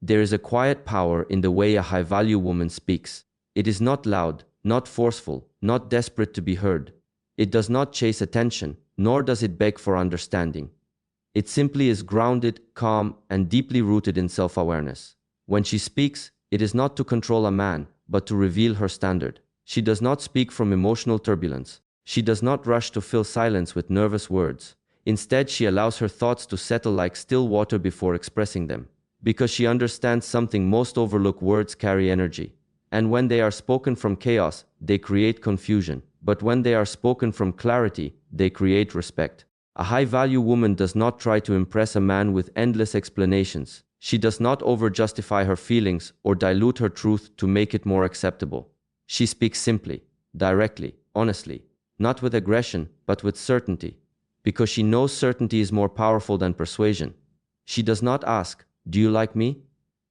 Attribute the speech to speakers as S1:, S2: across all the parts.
S1: There is a quiet power in the way a high-value woman speaks. It is not loud, not forceful, not desperate to be heard. It does not chase attention, nor does it beg for understanding. It simply is grounded, calm, and deeply rooted in self-awareness. When she speaks, it is not to control a man, but to reveal her standard. She does not speak from emotional turbulence. She does not rush to fill silence with nervous words. Instead, she allows her thoughts to settle like still water before expressing them. Because she understands something most overlook: words carry energy. And when they are spoken from chaos, they create confusion. But when they are spoken from clarity, they create respect. A high-value woman does not try to impress a man with endless explanations. She does not over-justify her feelings or dilute her truth to make it more acceptable. She speaks simply, directly, honestly, not with aggression, but with certainty. Because she knows certainty is more powerful than persuasion. She does not ask, "Do you like me?"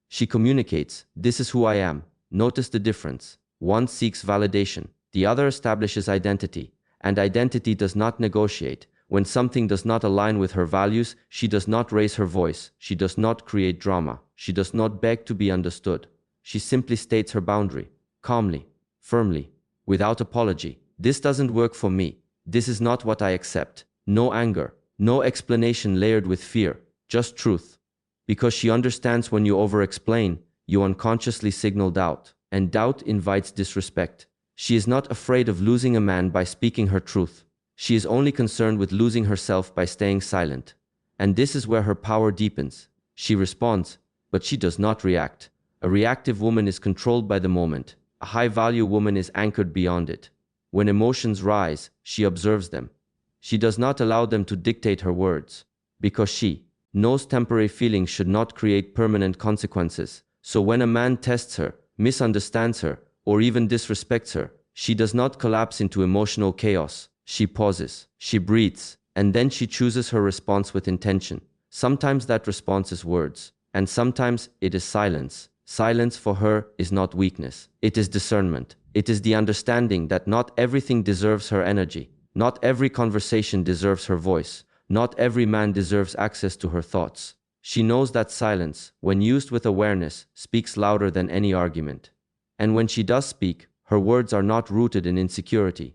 S1: She communicates, "This is who I am." Notice the difference. One seeks validation, the other establishes identity. And identity does not negotiate. When something does not align with her values, she does not raise her voice. She does not create drama. She does not beg to be understood. She simply states her boundary, calmly, firmly, without apology. "This doesn't work for me. This is not what I accept." No anger, no explanation layered with fear, just truth. Because she understands when you over-explain, you unconsciously signal doubt, and doubt invites disrespect. She is not afraid of losing a man by speaking her truth. She is only concerned with losing herself by staying silent. And this is where her power deepens. She responds, but she does not react. A reactive woman is controlled by the moment. A high-value woman is anchored beyond it. When emotions rise, she observes them. She does not allow them to dictate her words. Because she knows temporary feelings should not create permanent consequences. So when a man tests her, misunderstands her, or even disrespects her, she does not collapse into emotional chaos. She pauses, she breathes, and then she chooses her response with intention. Sometimes that response is words, and sometimes it is silence. Silence for her is not weakness. It is discernment. It is the understanding that not everything deserves her energy. Not every conversation deserves her voice. Not every man deserves access to her thoughts. She knows that silence, when used with awareness, speaks louder than any argument. And when she does speak, her words are not rooted in insecurity.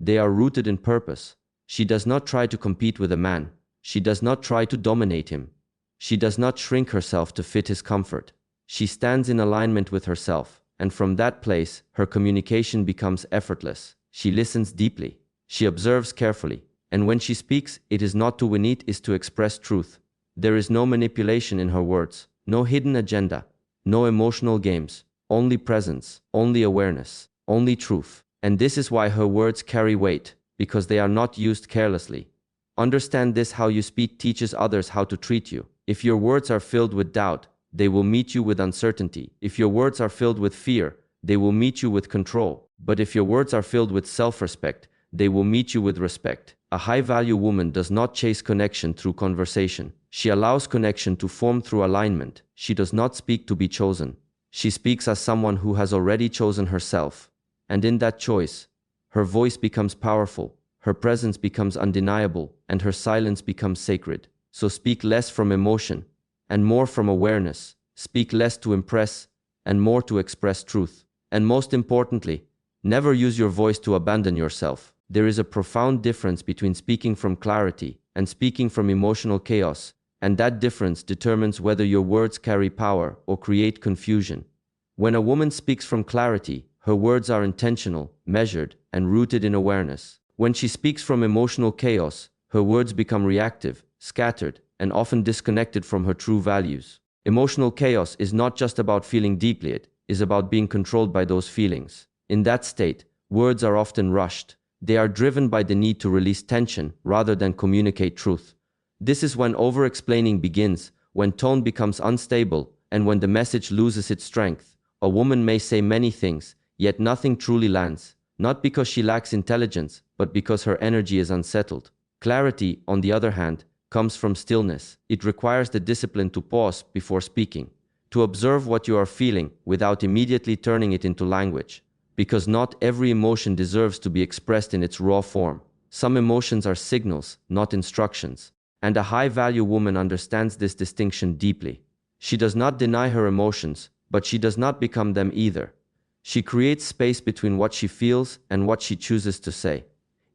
S1: They are rooted in purpose. She does not try to compete with a man. She does not try to dominate him. She does not shrink herself to fit his comfort. She stands in alignment with herself, and from that place, her communication becomes effortless. She listens deeply. She observes carefully. And when she speaks, it is not to win, it is to express truth. There is no manipulation in her words, no hidden agenda, no emotional games, only presence, only awareness, only truth. And this is why her words carry weight, because they are not used carelessly. Understand this: how you speak teaches others how to treat you. If your words are filled with doubt, they will meet you with uncertainty. If your words are filled with fear, they will meet you with control. But if your words are filled with self-respect, they will meet you with respect. A high-value woman does not chase connection through conversation. She allows connection to form through alignment. She does not speak to be chosen. She speaks as someone who has already chosen herself. And in that choice, her voice becomes powerful, her presence becomes undeniable, and her silence becomes sacred. So speak less from emotion, and more from awareness. Speak less to impress, and more to express truth. And most importantly, never use your voice to abandon yourself. There is a profound difference between speaking from clarity and speaking from emotional chaos, and that difference determines whether your words carry power or create confusion. When a woman speaks from clarity, her words are intentional, measured, and rooted in awareness. When she speaks from emotional chaos, her words become reactive, scattered, and often disconnected from her true values. Emotional chaos is not just about feeling deeply, it is about being controlled by those feelings. In that state, words are often rushed. They are driven by the need to release tension rather than communicate truth. This is when over-explaining begins, when tone becomes unstable, and when the message loses its strength. A woman may say many things, yet nothing truly lands, not because she lacks intelligence, but because her energy is unsettled. Clarity, on the other hand, comes from stillness. It requires the discipline to pause before speaking, to observe what you are feeling without immediately turning it into language. Because not every emotion deserves to be expressed in its raw form. Some emotions are signals, not instructions. And a high-value woman understands this distinction deeply. She does not deny her emotions, but she does not become them either. She creates space between what she feels and what she chooses to say.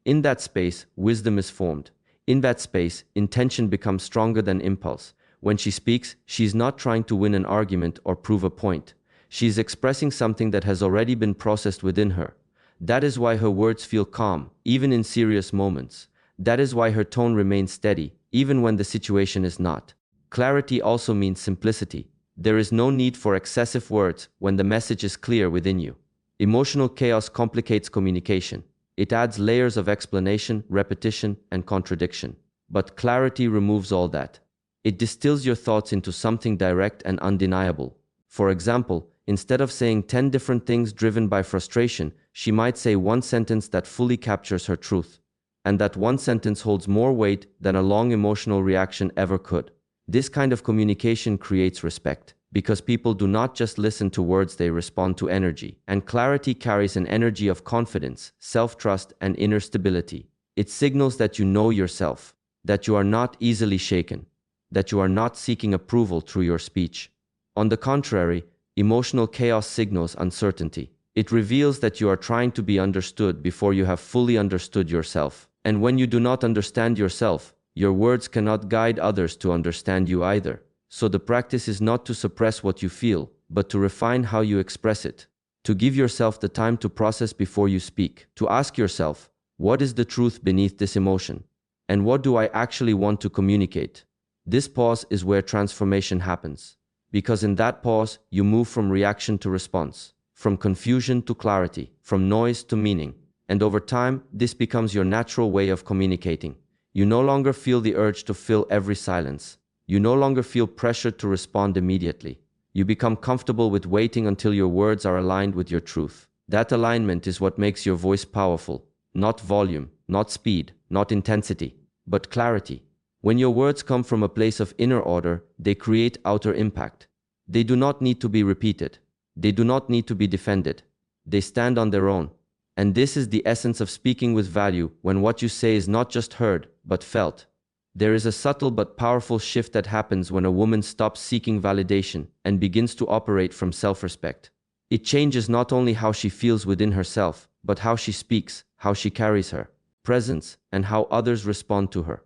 S1: In that space, wisdom is formed. In that space, intention becomes stronger than impulse. When she speaks, she is not trying to win an argument or prove a point. She is expressing something that has already been processed within her. That is why her words feel calm, even in serious moments. That is why her tone remains steady, even when the situation is not. Clarity also means simplicity. There is no need for excessive words when the message is clear within you. Emotional chaos complicates communication. It adds layers of explanation, repetition, and contradiction. But clarity removes all that. It distills your thoughts into something direct and undeniable. For example, instead of saying 10 different things driven by frustration, she might say one sentence that fully captures her truth. And that one sentence holds more weight than a long emotional reaction ever could. This kind of communication creates respect, because people do not just listen to words, they respond to energy. And clarity carries an energy of confidence, self-trust, and inner stability. It signals that you know yourself, that you are not easily shaken, that you are not seeking approval through your speech. On the contrary, emotional chaos signals uncertainty. It reveals that you are trying to be understood before you have fully understood yourself. And when you do not understand yourself, your words cannot guide others to understand you either. So the practice is not to suppress what you feel, but to refine how you express it. To give yourself the time to process before you speak. To ask yourself, what is the truth beneath this emotion? And what do I actually want to communicate? This pause is where transformation happens. Because in that pause, you move from reaction to response, from confusion to clarity, from noise to meaning. And over time, this becomes your natural way of communicating. You no longer feel the urge to fill every silence. You no longer feel pressured to respond immediately. You become comfortable with waiting until your words are aligned with your truth. That alignment is what makes your voice powerful. Not volume, not speed, not intensity, but clarity. When your words come from a place of inner order, they create outer impact. They do not need to be repeated. They do not need to be defended. They stand on their own. And this is the essence of speaking with value, when what you say is not just heard, but felt. There is a subtle but powerful shift that happens when a woman stops seeking validation and begins to operate from self-respect. It changes not only how she feels within herself, but how she speaks, how she carries her presence, and how others respond to her.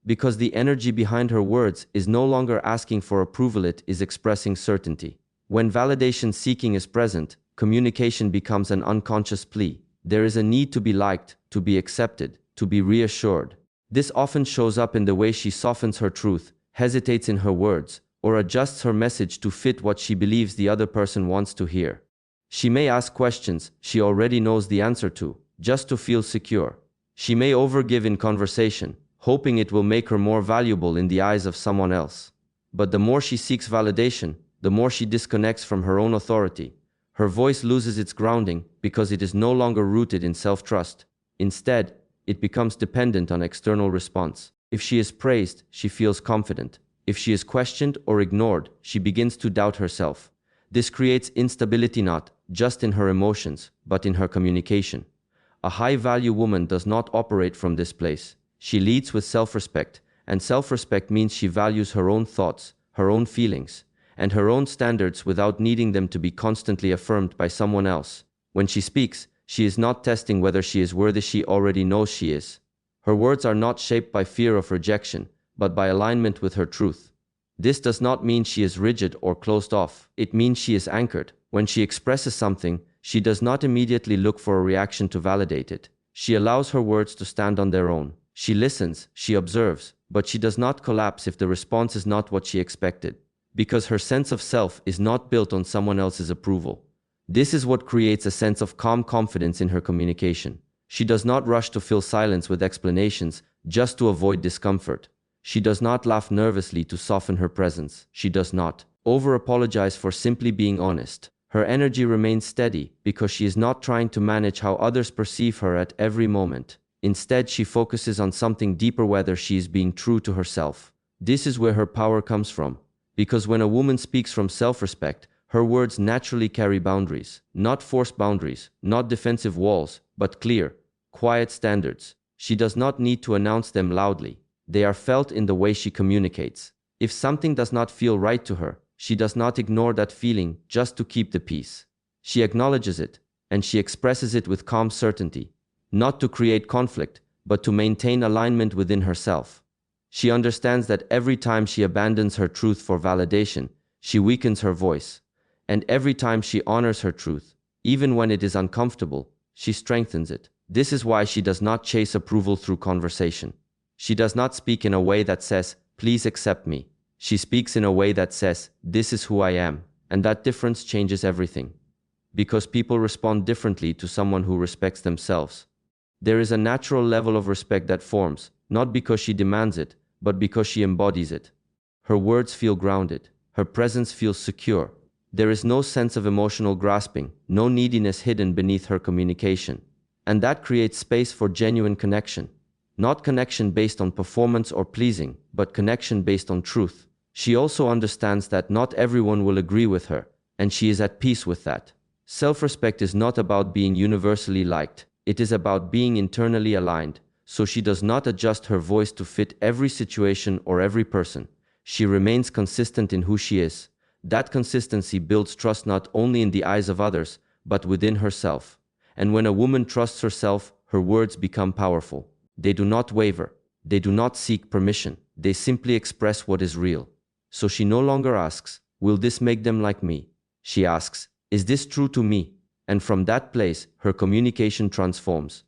S1: Because the energy behind her words is no longer asking for approval, it is expressing certainty. When validation seeking is present, communication becomes an unconscious plea. There is a need to be liked, to be accepted, to be reassured. This often shows up in the way she softens her truth, hesitates in her words, or adjusts her message to fit what she believes the other person wants to hear. She may ask questions she already knows the answer to, just to feel secure. She may overgive in conversation, hoping it will make her more valuable in the eyes of someone else. But the more she seeks validation, the more she disconnects from her own authority. Her voice loses its grounding because it is no longer rooted in self-trust. Instead, it becomes dependent on external response. If she is praised, she feels confident. If she is questioned or ignored, she begins to doubt herself. This creates instability not just in her emotions, but in her communication. A high-value woman does not operate from this place. She leads with self-respect, and self-respect means she values her own thoughts, her own feelings, and her own standards without needing them to be constantly affirmed by someone else. When she speaks, she is not testing whether she is worthy, she already knows she is. Her words are not shaped by fear of rejection, but by alignment with her truth. This does not mean she is rigid or closed off. It means she is anchored. When she expresses something, she does not immediately look for a reaction to validate it. She allows her words to stand on their own. She listens, she observes, but she does not collapse if the response is not what she expected, because her sense of self is not built on someone else's approval. This is what creates a sense of calm confidence in her communication. She does not rush to fill silence with explanations just to avoid discomfort. She does not laugh nervously to soften her presence. She does not over-apologize for simply being honest. Her energy remains steady because she is not trying to manage how others perceive her at every moment. Instead, she focuses on something deeper, whether she is being true to herself. This is where her power comes from. Because when a woman speaks from self-respect, her words naturally carry boundaries. Not forced boundaries, not defensive walls, but clear, quiet standards. She does not need to announce them loudly. They are felt in the way she communicates. If something does not feel right to her, she does not ignore that feeling just to keep the peace. She acknowledges it, and she expresses it with calm certainty, not to create conflict, but to maintain alignment within herself. She understands that every time she abandons her truth for validation, she weakens her voice. And every time she honors her truth, even when it is uncomfortable, she strengthens it. This is why she does not chase approval through conversation. She does not speak in a way that says, "Please accept me." She speaks in a way that says, "This is who I am," and that difference changes everything. Because people respond differently to someone who respects themselves. There is a natural level of respect that forms, not because she demands it, but because she embodies it. Her words feel grounded. Her presence feels secure. There is no sense of emotional grasping, no neediness hidden beneath her communication. And that creates space for genuine connection. Not connection based on performance or pleasing, but connection based on truth. She also understands that not everyone will agree with her, and she is at peace with that. Self-respect is not about being universally liked. It is about being internally aligned, so she does not adjust her voice to fit every situation or every person. She remains consistent in who she is. That consistency builds trust not only in the eyes of others, but within herself. And when a woman trusts herself, her words become powerful. They do not waver. They do not seek permission. They simply express what is real. So she no longer asks, "Will this make them like me?" She asks, "Is this true to me?" And from that place, her communication transforms.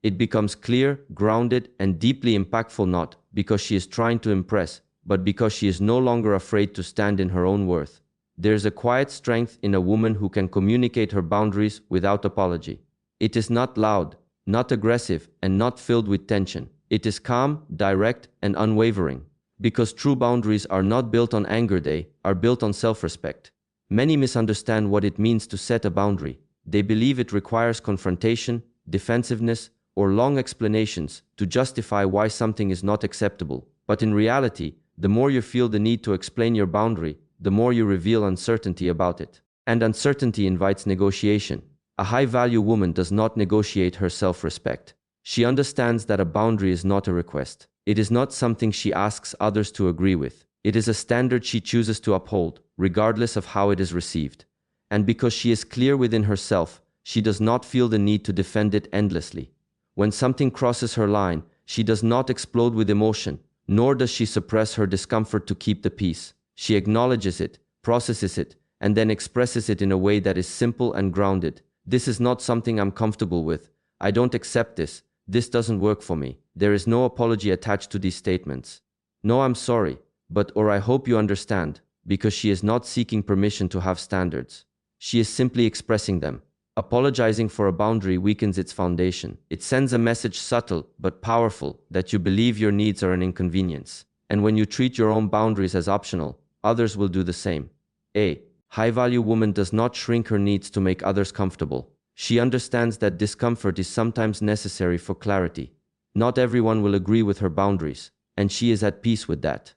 S1: It becomes clear, grounded, and deeply impactful, not because she is trying to impress, but because she is no longer afraid to stand in her own worth. There is a quiet strength in a woman who can communicate her boundaries without apology. It is not loud, not aggressive, and not filled with tension. It is calm, direct, and unwavering. Because true boundaries are not built on anger, they are built on self-respect. Many misunderstand what it means to set a boundary. They believe it requires confrontation, defensiveness, or long explanations to justify why something is not acceptable. But in reality, the more you feel the need to explain your boundary, the more you reveal uncertainty about it. And uncertainty invites negotiation. A high-value woman does not negotiate her self-respect. She understands that a boundary is not a request. It is not something she asks others to agree with. It is a standard she chooses to uphold, regardless of how it is received. And because she is clear within herself, she does not feel the need to defend it endlessly. When something crosses her line, she does not explode with emotion, nor does she suppress her discomfort to keep the peace. She acknowledges it, processes it, and then expresses it in a way that is simple and grounded. "This is not something I'm comfortable with. I don't accept this. This doesn't work for me." There is no apology attached to these statements. No "I'm sorry, but" or "I hope you understand," because she is not seeking permission to have standards. She is simply expressing them. Apologizing for a boundary weakens its foundation. It sends a message, subtle but powerful, that you believe your needs are an inconvenience. And when you treat your own boundaries as optional, others will do the same. A high-value woman does not shrink her needs to make others comfortable. She understands that discomfort is sometimes necessary for clarity. Not everyone will agree with her boundaries, and she is at peace with that.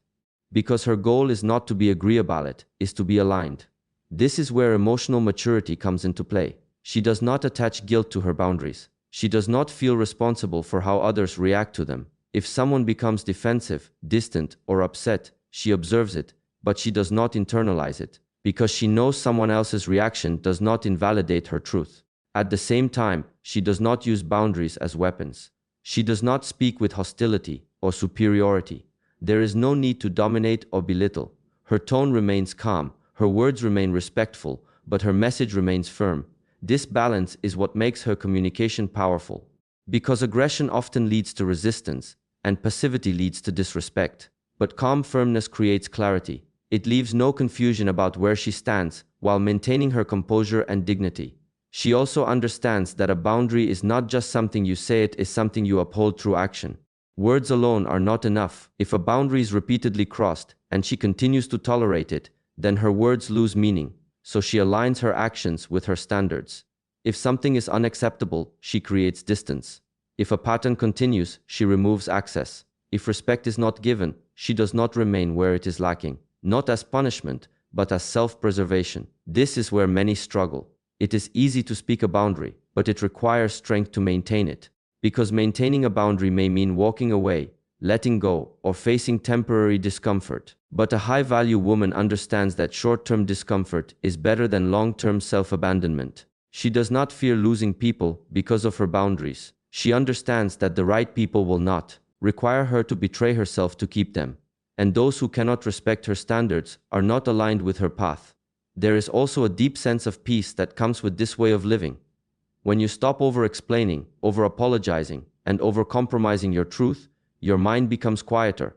S1: Because her goal is not to be agreeable, it is to be aligned. This is where emotional maturity comes into play. She does not attach guilt to her boundaries. She does not feel responsible for how others react to them. If someone becomes defensive, distant, or upset, she observes it, but she does not internalize it, because she knows someone else's reaction does not invalidate her truth. At the same time, she does not use boundaries as weapons. She does not speak with hostility or superiority. There is no need to dominate or belittle. Her tone remains calm, her words remain respectful, but her message remains firm. This balance is what makes her communication powerful. Because aggression often leads to resistance, and passivity leads to disrespect. But calm firmness creates clarity. It leaves no confusion about where she stands, while maintaining her composure and dignity. She also understands that a boundary is not just something you say, it is something you uphold through action. Words alone are not enough. If a boundary is repeatedly crossed, and she continues to tolerate it, then her words lose meaning. So she aligns her actions with her standards. If something is unacceptable, she creates distance. If a pattern continues, she removes access. If respect is not given, she does not remain where it is lacking, not as punishment, but as self-preservation. This is where many struggle. It is easy to speak a boundary, but it requires strength to maintain it. Because maintaining a boundary may mean walking away, letting go, or facing temporary discomfort. But a high-value woman understands that short-term discomfort is better than long-term self-abandonment. She does not fear losing people because of her boundaries. She understands that the right people will not require her to betray herself to keep them. And those who cannot respect her standards are not aligned with her path. There is also a deep sense of peace that comes with this way of living. When you stop over-explaining, over-apologizing, and over-compromising your truth, your mind becomes quieter.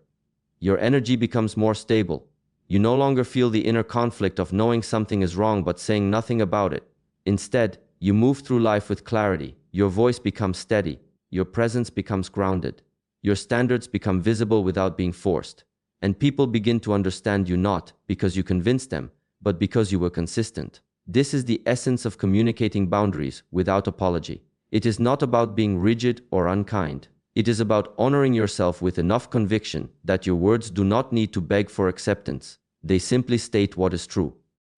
S1: Your energy becomes more stable. You no longer feel the inner conflict of knowing something is wrong but saying nothing about it. Instead, you move through life with clarity. Your voice becomes steady. Your presence becomes grounded. Your standards become visible without being forced. And people begin to understand you not because you convinced them, but because you were consistent. This is the essence of communicating boundaries without apology. It is not about being rigid or unkind. It is about honoring yourself with enough conviction that your words do not need to beg for acceptance. They simply state what is true.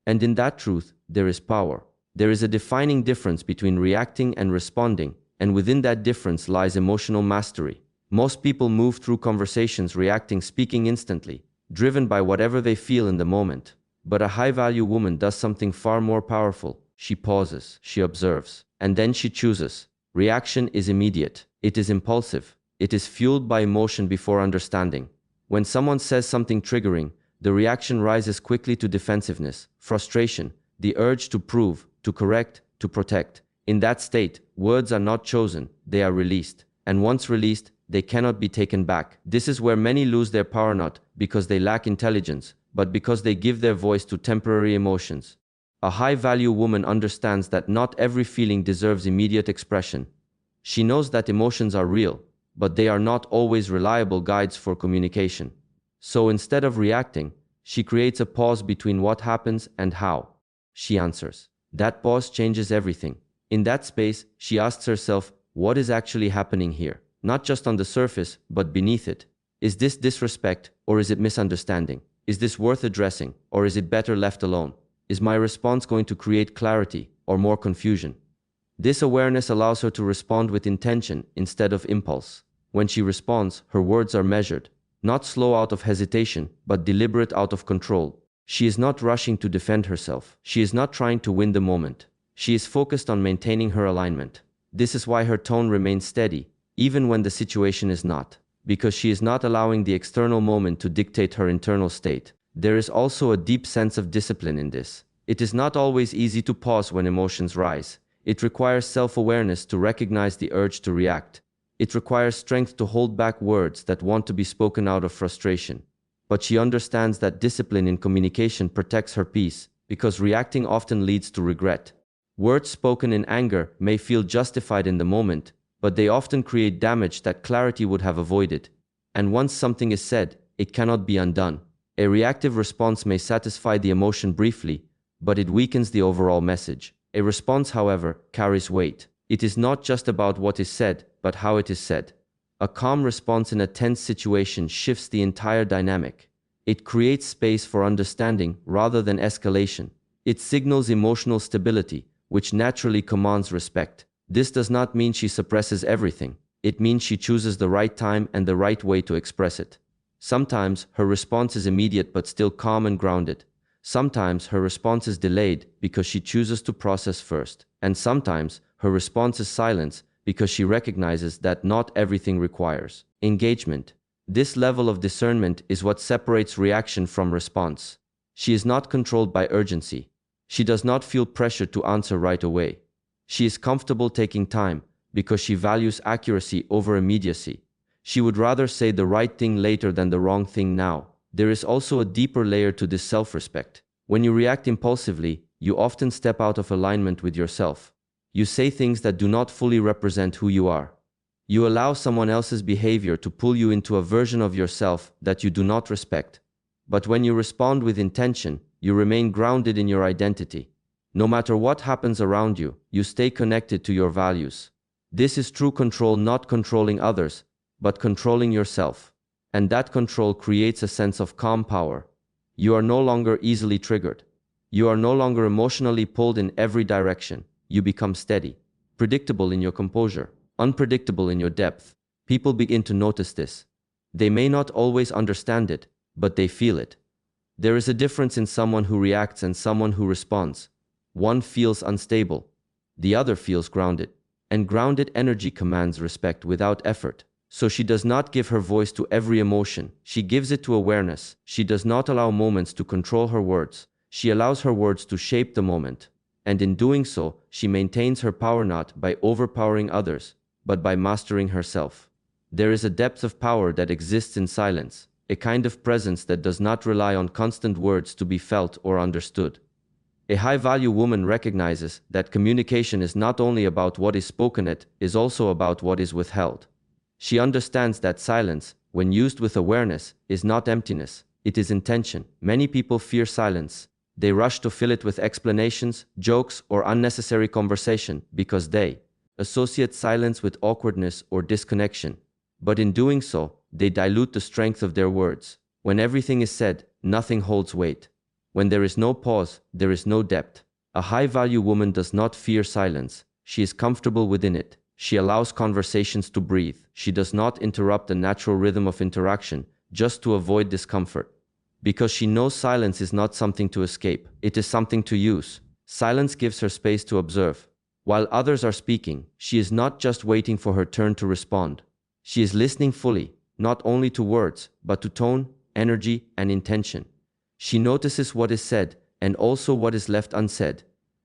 S1: And in that truth, there is power. There is a defining difference between reacting and responding, and within that difference lies emotional mastery. Most people move through conversations reacting, speaking instantly, driven by whatever they feel in the moment. But a high-value woman does something far more powerful. She pauses, she observes, and then she chooses. Reaction is immediate. It is impulsive. It is fueled by emotion before understanding. When someone says something triggering, the reaction rises quickly to defensiveness, frustration, the urge to prove, to correct, to protect. In that state, words are not chosen, they are released. And once released, they cannot be taken back. This is where many lose their power, not because they lack intelligence, but because they give their voice to temporary emotions. A high-value woman understands that not every feeling deserves immediate expression. She knows that emotions are real, but they are not always reliable guides for communication. So instead of reacting, she creates a pause between what happens and how she answers. That pause changes everything. In that space, she asks herself, what is actually happening here? Not just on the surface, but beneath it. Is this disrespect, or is it misunderstanding? Is this worth addressing, or is it better left alone? Is my response going to create clarity, or more confusion? This awareness allows her to respond with intention instead of impulse. When she responds, her words are measured, not slow out of hesitation, but deliberate out of control. She is not rushing to defend herself. She is not trying to win the moment. She is focused on maintaining her alignment. This is why her tone remains steady, even when the situation is not, because she is not allowing the external moment to dictate her internal state. There is also a deep sense of discipline in this. It is not always easy to pause when emotions rise. It requires self-awareness to recognize the urge to react. It requires strength to hold back words that want to be spoken out of frustration. But she understands that discipline in communication protects her peace, because reacting often leads to regret. Words spoken in anger may feel justified in the moment, but they often create damage that clarity would have avoided. And once something is said, it cannot be undone. A reactive response may satisfy the emotion briefly, but it weakens the overall message. A response, however, carries weight. It is not just about what is said, but how it is said. A calm response in a tense situation shifts the entire dynamic. It creates space for understanding rather than escalation. It signals emotional stability, which naturally commands respect. This does not mean she suppresses everything. It means she chooses the right time and the right way to express it. Sometimes her response is immediate but still calm and grounded. Sometimes her response is delayed because she chooses to process first. And sometimes her response is silence because she recognizes that not everything requires engagement. This level of discernment is what separates reaction from response. She is not controlled by urgency. She does not feel pressure to answer right away. She is comfortable taking time because she values accuracy over immediacy. She would rather say the right thing later than the wrong thing now. There is also a deeper layer to this self-respect. When you react impulsively, you often step out of alignment with yourself. You say things that do not fully represent who you are. You allow someone else's behavior to pull you into a version of yourself that you do not respect. But when you respond with intention, you remain grounded in your identity. No matter what happens around you, you stay connected to your values. This is true control, not controlling others, but controlling yourself. And that control creates a sense of calm power. You are no longer easily triggered. You are no longer emotionally pulled in every direction. You become steady, predictable in your composure, unpredictable in your depth. People begin to notice this. They may not always understand it, but they feel it. There is a difference in someone who reacts and someone who responds. One feels unstable, the other feels grounded. And grounded energy commands respect without effort. So she does not give her voice to every emotion, she gives it to awareness. She does not allow moments to control her words, she allows her words to shape the moment. And in doing so, she maintains her power not by overpowering others, but by mastering herself. There is a depth of power that exists in silence, a kind of presence that does not rely on constant words to be felt or understood. A high-value woman recognizes that communication is not only about what is spoken, it is also about what is withheld. She understands that silence, when used with awareness, is not emptiness, it is intention. Many people fear silence. They rush to fill it with explanations, jokes, or unnecessary conversation because they associate silence with awkwardness or disconnection. But in doing so, they dilute the strength of their words. When everything is said, nothing holds weight. When there is no pause, there is no depth. A high-value woman does not fear silence. She is comfortable within it. She allows conversations to breathe. She does not interrupt the natural rhythm of interaction just to avoid discomfort. Because she knows silence is not something to escape, it is something to use. Silence gives her space to observe. While others are speaking, she is not just waiting for her turn to respond. She is listening fully, not only to words, but to tone, energy, and intention. She notices what is said, and also what is left unsaid.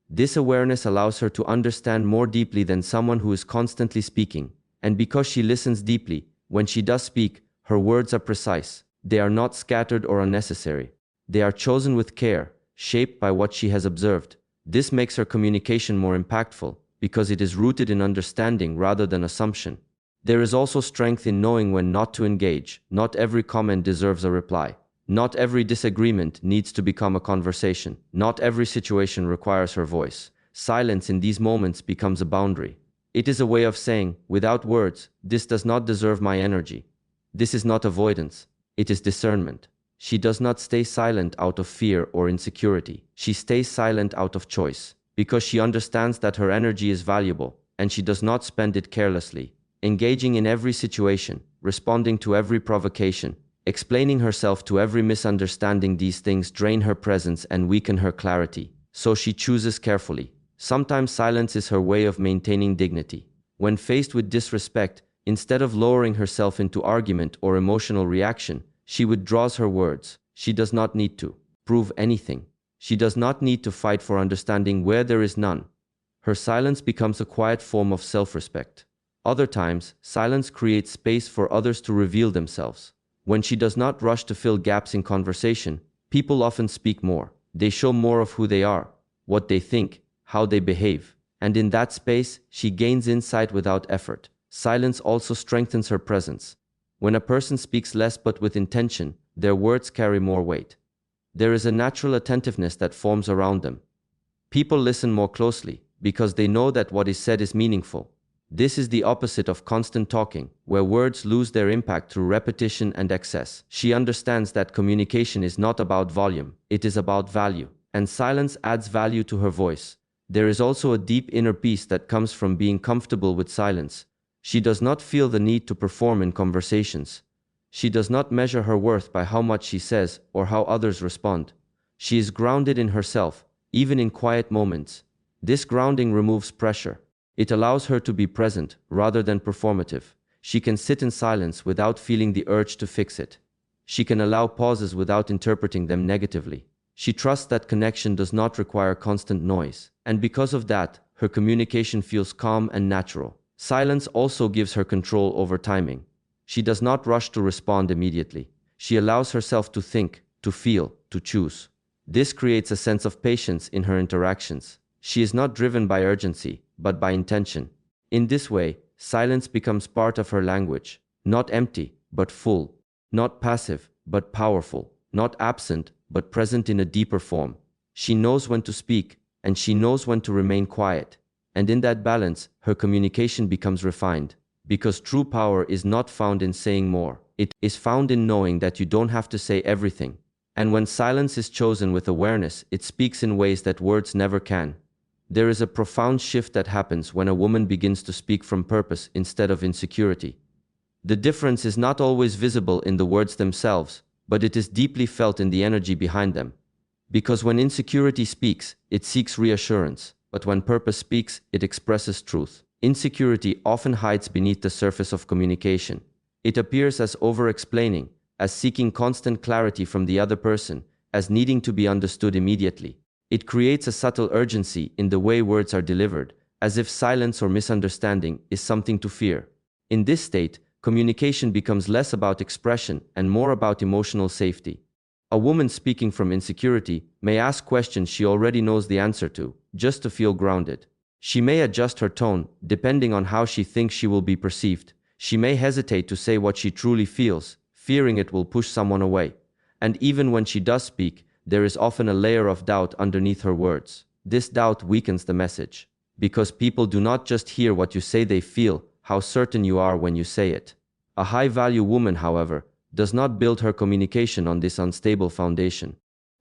S1: This awareness allows her to understand more deeply than someone who is constantly speaking. And because she listens deeply, when she does speak, her words are precise. They are not scattered or unnecessary. They are chosen with care, shaped by what she has observed. This makes her communication more impactful, because it is rooted in understanding rather than assumption. There is also strength in knowing when not to engage. Not every comment deserves a reply. Not every disagreement needs to become a conversation. Not every situation requires her voice. Silence in these moments becomes a boundary. It is a way of saying, without words, this does not deserve my energy. This is not avoidance. It is discernment. She does not stay silent out of fear or insecurity. She stays silent out of choice, because she understands that her energy is valuable, and she does not spend it carelessly. Engaging in every situation, responding to every provocation, explaining herself to every misunderstanding, these things drain her presence and weaken her clarity. So she chooses carefully. Sometimes silence is her way of maintaining dignity. When faced with disrespect, instead of lowering herself into argument or emotional reaction, she withdraws her words. She does not need to prove anything. She does not need to fight for understanding where there is none. Her silence becomes a quiet form of self-respect. Other times, silence creates space for others to reveal themselves. When she does not rush to fill gaps in conversation, people often speak more. They show more of who they are, what they think, how they behave. And in that space, she gains insight without effort. Silence also strengthens her presence. When a person speaks less but with intention, their words carry more weight. There is a natural attentiveness that forms around them. People listen more closely because they know that what is said is meaningful. This is the opposite of constant talking, where words lose their impact through repetition and excess. She understands that communication is not about volume, it is about value, and silence adds value to her voice. There is also a deep inner peace that comes from being comfortable with silence. She does not feel the need to perform in conversations. She does not measure her worth by how much she says or how others respond. She is grounded in herself, even in quiet moments. This grounding removes pressure. It allows her to be present rather than performative. She can sit in silence without feeling the urge to fix it. She can allow pauses without interpreting them negatively. She trusts that connection does not require constant noise, and because of that, her communication feels calm and natural. Silence also gives her control over timing. She does not rush to respond immediately. She allows herself to think, to feel, to choose. This creates a sense of patience in her interactions. She is not driven by urgency, but by intention. In this way, silence becomes part of her language, not empty, but full, not passive, but powerful, not absent, but present in a deeper form. She knows when to speak, and she knows when to remain quiet. And in that balance, her communication becomes refined. Because true power is not found in saying more. It is found in knowing that you don't have to say everything. And when silence is chosen with awareness, it speaks in ways that words never can. There is a profound shift that happens when a woman begins to speak from purpose instead of insecurity. The difference is not always visible in the words themselves, but it is deeply felt in the energy behind them. Because when insecurity speaks, it seeks reassurance, but when purpose speaks, it expresses truth. Insecurity often hides beneath the surface of communication. It appears as over-explaining, as seeking constant clarity from the other person, as needing to be understood immediately. It creates a subtle urgency in the way words are delivered, as if silence or misunderstanding is something to fear. In this state, communication becomes less about expression and more about emotional safety. A woman speaking from insecurity may ask questions she already knows the answer to, just to feel grounded. She may adjust her tone, depending on how she thinks she will be perceived. She may hesitate to say what she truly feels, fearing it will push someone away. And even when she does speak, there is often a layer of doubt underneath her words. This doubt weakens the message. Because people do not just hear what you say, they feel how certain you are when you say it. A high-value woman, however, does not build her communication on this unstable foundation.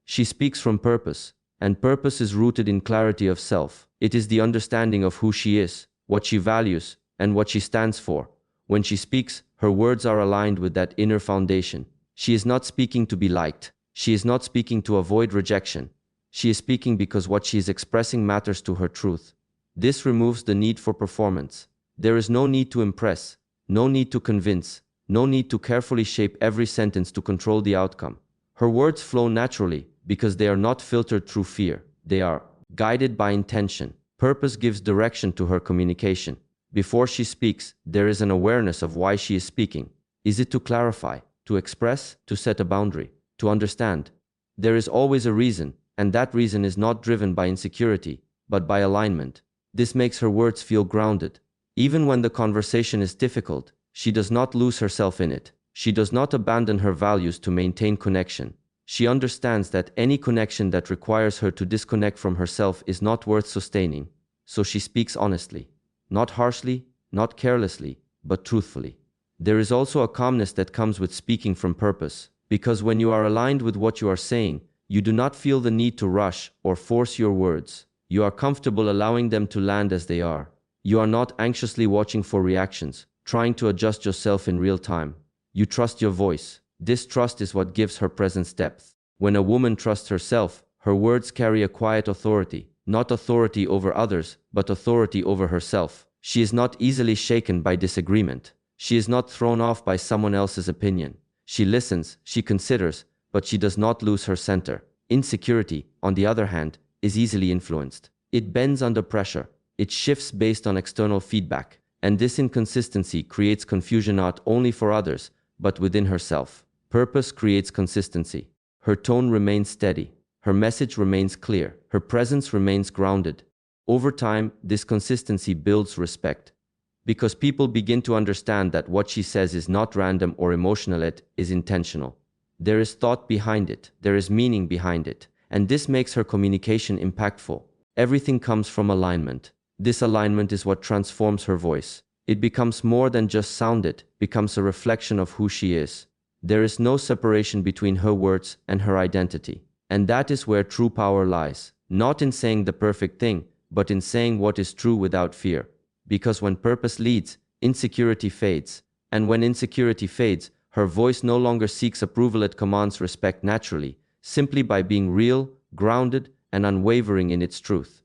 S1: She speaks from purpose, and purpose is rooted in clarity of self. It is the understanding of who she is, what she values, and what she stands for. When she speaks, her words are aligned with that inner foundation. She is not speaking to be liked. She is not speaking to avoid rejection. She is speaking because what she is expressing matters to her truth. This removes the need for performance. There is no need to impress, no need to convince, no need to carefully shape every sentence to control the outcome. Her words flow naturally because they are not filtered through fear. They are guided by intention. Purpose gives direction to her communication. Before she speaks, there is an awareness of why she is speaking. Is it to clarify, to express, to set a boundary, to understand? There is always a reason, and that reason is not driven by insecurity, but by alignment. This makes her words feel grounded. Even when the conversation is difficult, she does not lose herself in it. She does not abandon her values to maintain connection. She understands that any connection that requires her to disconnect from herself is not worth sustaining. So she speaks honestly. Not harshly, not carelessly, but truthfully. There is also a calmness that comes with speaking from purpose, because when you are aligned with what you are saying, you do not feel the need to rush or force your words. You are comfortable allowing them to land as they are. You are not anxiously watching for reactions, trying to adjust yourself in real time. You trust your voice. This trust is what gives her presence depth. When a woman trusts herself, her words carry a quiet authority, not authority over others, but authority over herself. She is not easily shaken by disagreement. She is not thrown off by someone else's opinion. She listens, she considers, but she does not lose her center. Insecurity, on the other hand, is easily influenced. It bends under pressure. It shifts based on external feedback. And this inconsistency creates confusion not only for others, but within herself. Purpose creates consistency. Her tone remains steady. Her message remains clear. Her presence remains grounded. Over time, this consistency builds respect. Because people begin to understand that what she says is not random or emotional, it is intentional. There is thought behind it. There is meaning behind it. And this makes her communication impactful. Everything comes from alignment. This alignment is what transforms her voice. It becomes more than just sound, it becomes a reflection of who she is. There is no separation between her words and her identity. And that is where true power lies. Not in saying the perfect thing, but in saying what is true without fear. Because when purpose leads, insecurity fades. And when insecurity fades, her voice no longer seeks approval, it commands respect naturally, simply by being real, grounded, and unwavering in its truth.